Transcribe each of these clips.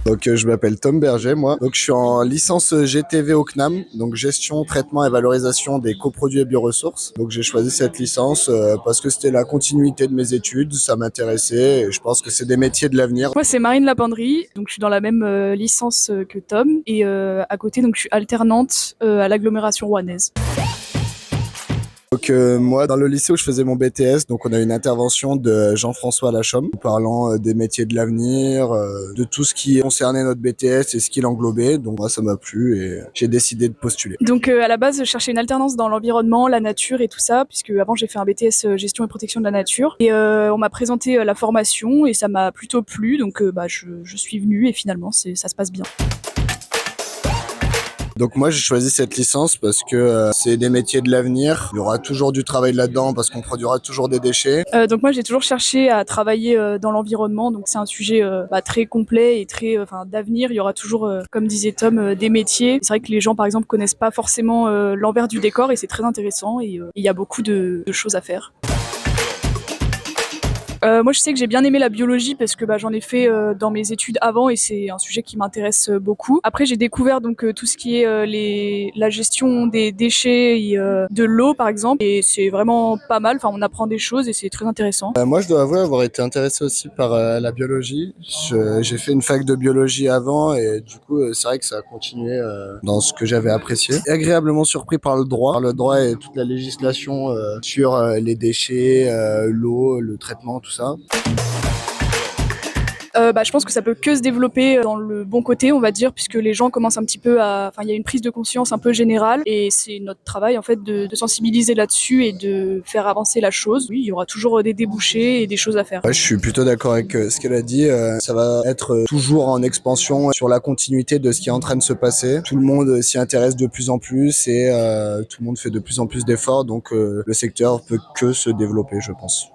Donc je m'appelle Tom Berger, moi. Donc je suis en licence GTV au CNAM, donc gestion, traitement et valorisation des coproduits et bioressources. Donc j'ai choisi cette licence parce que c'était la continuité de mes études, ça m'intéressait et je pense que c'est des métiers de l'avenir. Moi, c'est Marine Lapendry, donc je suis dans la même licence que Tom, et à côté, donc je suis alternante à l'agglomération rouennaise. Donc moi, dans le lycée où je faisais mon BTS, donc on a une intervention de Jean-François Lachaume parlant des métiers de l'avenir, de tout ce qui concernait notre BTS et ce qu'il englobait. Donc moi, ça m'a plu et j'ai décidé de postuler. Donc à la base, je cherchais une alternance dans l'environnement, la nature et tout ça, puisque avant j'ai fait un BTS gestion et protection de la nature. Et on m'a présenté la formation et ça m'a plutôt plu, donc je suis venue et finalement ça se passe bien. Donc moi j'ai choisi cette licence parce que c'est des métiers de l'avenir. Il y aura toujours du travail là-dedans parce qu'on produira toujours des déchets. Donc moi j'ai toujours cherché à travailler dans l'environnement, donc c'est un sujet très complet et très d'avenir. Il y aura toujours, comme disait Tom, des métiers. C'est vrai que les gens par exemple connaissent pas forcément l'envers du décor et c'est très intéressant et il y a beaucoup de choses à faire. Moi, je sais que j'ai bien aimé la biologie parce que j'en ai fait dans mes études avant et c'est un sujet qui m'intéresse beaucoup. Après, j'ai découvert donc tout ce qui est la gestion des déchets et de l'eau, par exemple, et c'est vraiment pas mal. Enfin, on apprend des choses et c'est très intéressant. Moi je dois avouer avoir été intéressé aussi par la biologie. J'ai fait une fac de biologie avant et du coup c'est vrai que ça a continué dans ce que j'avais apprécié. Et agréablement surpris par le droit et toute la législation sur les déchets, l'eau, le traitement, tout ça. Je pense que ça peut que se développer dans le bon côté, on va dire, puisque les gens commencent un petit peu il y a une prise de conscience un peu générale, et c'est notre travail en fait de sensibiliser là-dessus et de faire avancer la chose. Oui, il y aura toujours des débouchés et des choses à faire. Ouais, je suis plutôt d'accord avec ce qu'elle a dit. Ça va être toujours en expansion sur la continuité de ce qui est en train de se passer. Tout le monde s'y intéresse de plus en plus et tout le monde fait de plus en plus d'efforts, donc le secteur peut que se développer, je pense.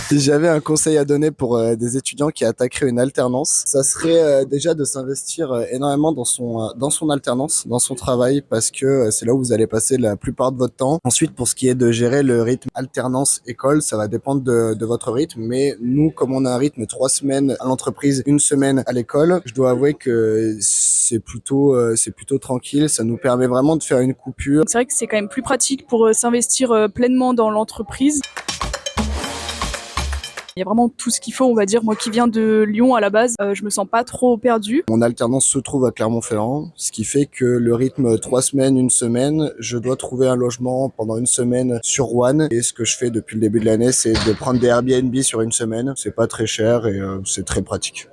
Si j'avais un conseil à donner pour des étudiants qui attaqueraient une alternance, ça serait déjà de s'investir énormément dans son alternance, dans son travail, parce que c'est là où vous allez passer la plupart de votre temps. Ensuite, pour ce qui est de gérer le rythme alternance-école, ça va dépendre de votre rythme, mais nous, comme on a un rythme 3 semaines à l'entreprise, 1 semaine à l'école, je dois avouer que c'est plutôt tranquille, ça nous permet vraiment de faire une coupure. C'est vrai que c'est quand même plus pratique pour s'investir pleinement dans l'entreprise. Il y a vraiment tout ce qu'il faut, on va dire. Moi qui viens de Lyon à la base, je me sens pas trop perdue. Mon alternance se trouve à Clermont-Ferrand, ce qui fait que le rythme 3 semaines, 1 semaine, je dois trouver un logement pendant 1 semaine sur Rouen. Et ce que je fais depuis le début de l'année, c'est de prendre des Airbnb sur 1 semaine. C'est pas très cher et c'est très pratique.